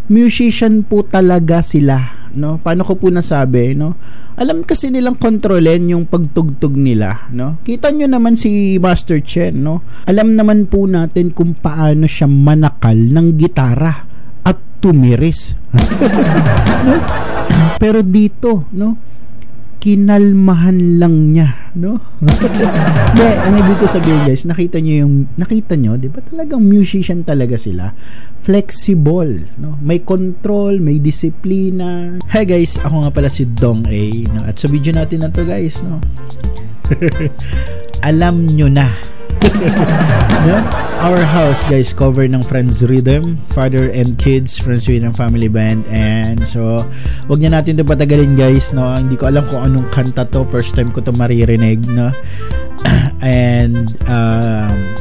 Musician po talaga sila, no? Paano ko po nasabi, no? Alam kasi nilang kontrolin yung pagtugtog nila, no? Kita nyo naman si Master Chen, no? Alam naman po natin kung paano siya manakal ng gitara at tumiris. No? Pero dito, no? Kinalmahan lang niya, no? Ang ibig ko sabihin, guys, nakita nyo, di ba talagang musician talaga sila? Flexible, no? May control, may disiplina. Hey guys, ako nga pala si Dong A, no? At sa video natin na to, guys, no? Alam nyo na. No? Our House, guys, cover ng Friends Rhythm, Father and Kids, Friends Rhythm Family Band. And so, wag niya natin ito patagalin, guys, no? Hindi ko alam kung anong kanta to, first time ko to maririnig, no? And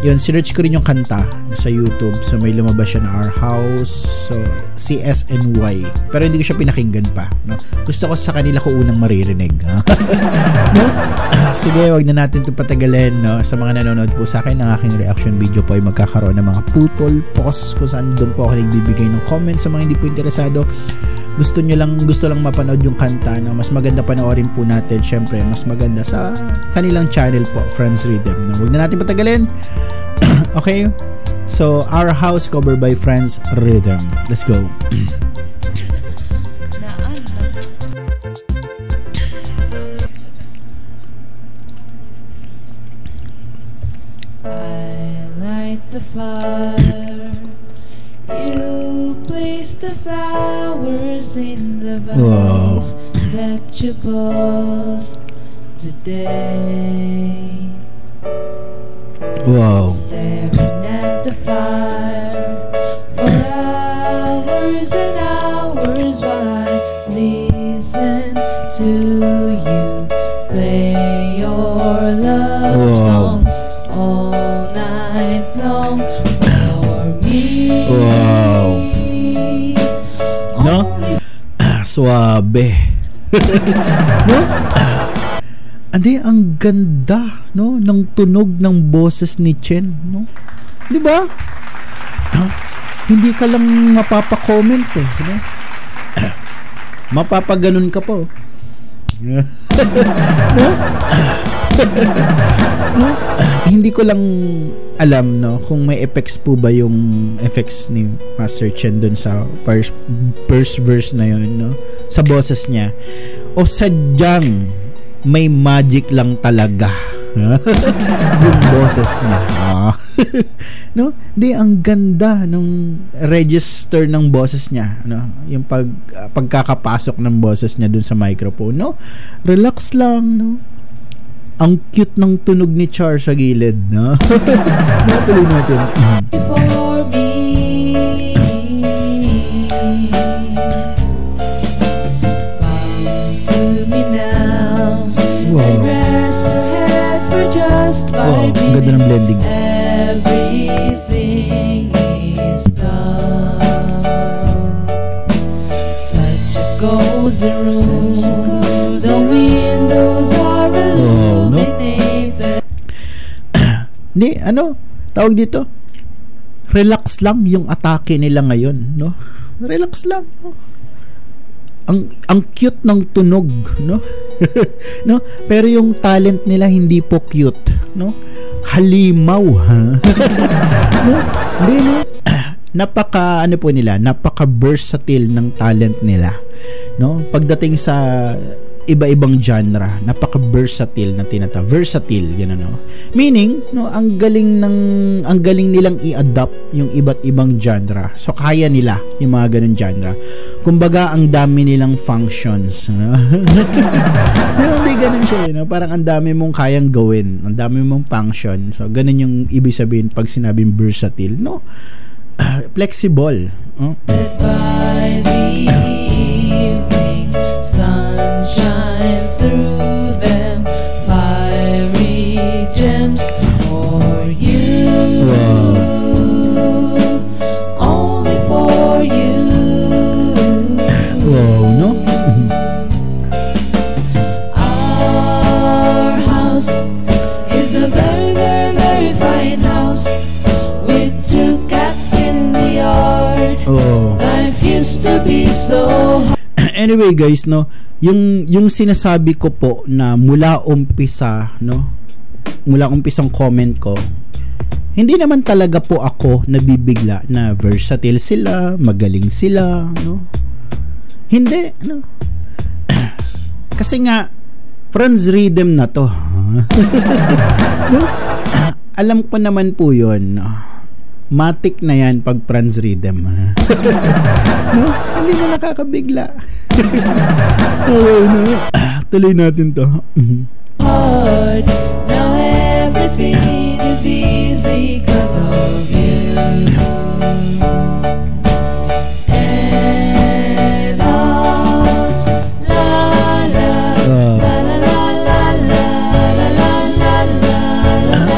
yun, sinearch ko rin yung kanta sa YouTube. So may lumabas siya na Our House, so CSNY, pero hindi ko siya pinakinggan pa, no? Gusto ko sa kanila ko unang maririnig, no? Sige, wag na natin ito patagalin, no? Sa mga nanonood po sa akin ng aking reaction video po ay magkakaroon ng mga putol post kung saan doon po ako nagbibigay ng comment sa mga hindi po interesado. Gusto lang mapanood yung kanta, no? Mas maganda panoorin po natin, syempre mas maganda sa kanilang channel po, Friends Rhythm, no? Huwag na natin patagalin. Okay, so Our House cover by Friends Rhythm. Let's go. I light the fire, you place the flowers in the vase that you bought today. Wow. Staring at the fire for hours and hours while I listen to you play your love songs all night long for me. Wow. No? Suabe. No? Andi, ang ganda, no, ng tunog ng boses ni Chen, no? 'Di ba? Hindi ka lang mapapa-comment eh, no? Mapapaganon ka po. No? No? Hindi ko lang alam, no, kung may effects po ba yung effects ni Master Chen dun sa first verse na yun, no? Sa boses niya. O sadyang may magic lang talaga yung boses niya. No? Di, ang ganda ng register ng boses niya, no? Yung pagkakapasok ng boses niya dun sa microphone, no? Relax lang, no? Ang cute ng tunog ni Char sa gilid, no? Natuloy natin. For me, come to me now. Wow. And rest your head for just 5 minutes. Ang ganda ng blending. Everything is done. Such a cozy room. The windows are illuminated. Ni, ano? Tawag dito? Relax lang yung atake nila ngayon, no? Relax lang, no? Ang cute ng tunog, no? No? Pero yung talent nila hindi po cute, no? Halimaw, ha? No? Hindi, no? Napaka versatile ng talent nila, no? Pagdating sa iba-ibang genre, napaka-versatile na versatile, yan, ano. Meaning, no, ang galing nilang i-adapt yung iba't ibang genre. So kaya nila yung mga ganun genre. Kumbaga, ang dami nilang functions, no? Hindi ganun siya, no? Parang ang dami mong kayang gawin, ang dami mong function. So ganun yung ibig sabihin pag sinabing versatile, no? Flexible, oh. By the evening, sunshine through them, fiery gems for you. Wow. Only for you. Wow, no? Our house so Anyway guys, no, yung sinasabi ko po na mula umpisa, no, mula umpisang comment ko, hindi naman talaga po ako nabibigla na versatile sila, magaling sila, no. Hindi, no. Kasi nga Franz Rhythm na to. No? Alam ko naman po 'yon, no. Matik na yan pag Franz Rhythm. No? Hindi na nakakabigla. Okay, no? Tuloy natin to. hard. Now everything is easy 'cause of you. And all, la la la la la la la la la la la la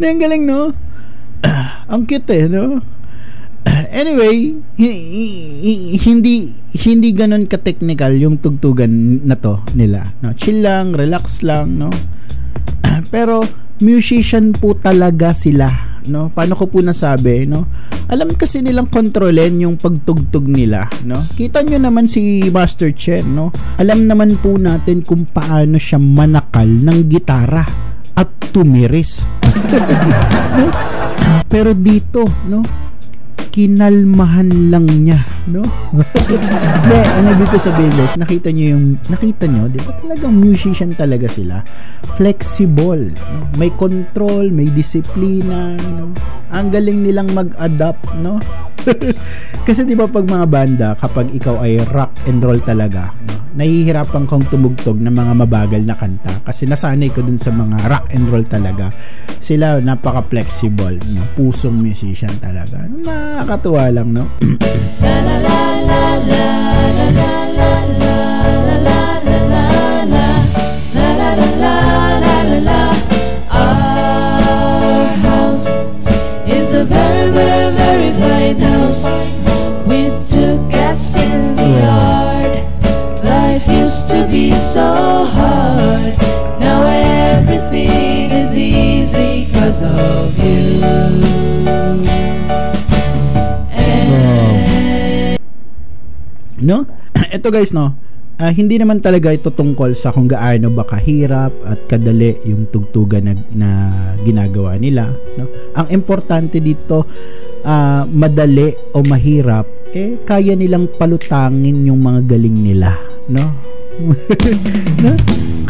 ang galing, no? Ang cute, no? Anyway, hindi ganun ka-technical yung tugtugan na to nila, no? Chill lang, relax lang, no? Pero musician po talaga sila, no? Paano ko po nasabi, no? Alam kasi nilang kontrolin yung pagtugtog nila, no? Kita nyo naman si Master Chen, no? Alam naman po natin kung paano siya manakal ng gitara at tumiris. No? Pero dito, no, kinalmahan lang niya, no? Hindi, ang ibig ko sabihin guys, nakita nyo, di ba talagang musician talaga sila? Flexible, no? May control, may disiplina, no? Ang galing nilang mag-adapt, no? Kasi di ba pag mga banda, kapag ikaw ay rock and roll talaga, no, nahihirapan kang tumugtog ng mga mabagal na kanta kasi nasanay ko dun sa mga rock and roll talaga. Sila napaka-flexible, no? Pusong musician talaga. Nakakatuwa lang, no? la la la la la la la la la la la la. Our house is a very, very, very fine house with 2 cats in the yard. Life used to be so hard. Now everything is easy 'cause of you. No? Ito guys, no, hindi naman talaga ito tungkol sa kung gaano ba kahirap at kadali yung tugtugan na ginagawa nila, no? Ang importante dito, madali o mahirap, kaya nilang palutangin yung mga galing nila, no? No?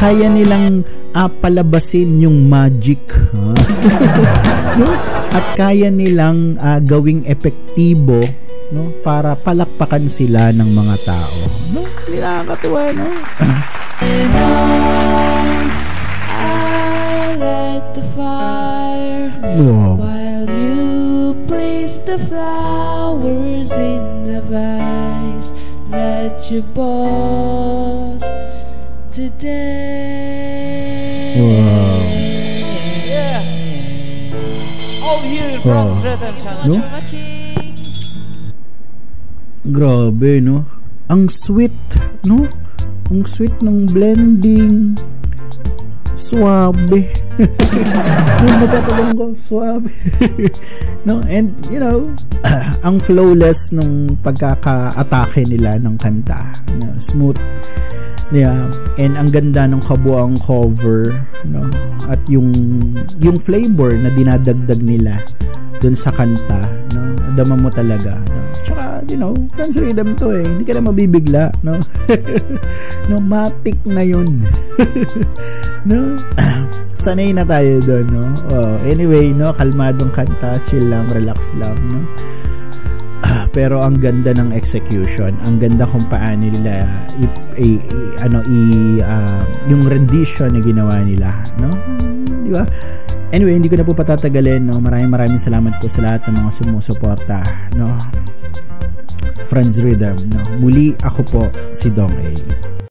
Kaya nilang palabasin yung magic, no? At kaya nilang gawing epektibo, no, para palakpakan sila ng mga tao, no? Hindi nakakatuwa, no? I light the fire while you place the flowers in the vase. Let your boss today. Yeah. All here in Franz Rhythm Channel. No? Grabe, no? Ang sweet, no? Ang sweet ng blending. Suabe. Yung mapapagano ko, suabe. No? And, you know, ang flawless nung pagkaka-atake nila ng kanta. No? Smooth. Yeah. And ang ganda ng kabuang cover, no? At yung flavor na dinadagdag nila dun sa kanta, no? Dama mo talaga, no? Tsaka, you know, Franz Rhythm to, hindi ka na mabibigla, no? No, matik na yun. No? Sanay na tayo dun, no? Anyway, no, kalmadong kanta, chill lang, relax lang, no? Pero ang ganda ng execution, ang ganda kung paano nila yung rendition na ginawa nila, no? Di ba? Anyway, hindi ko na po patatagalin, no? Maraming salamat po sa lahat ng mga sumusuporta, no? Franz Rhythm, no? Muli ako po si Dong A.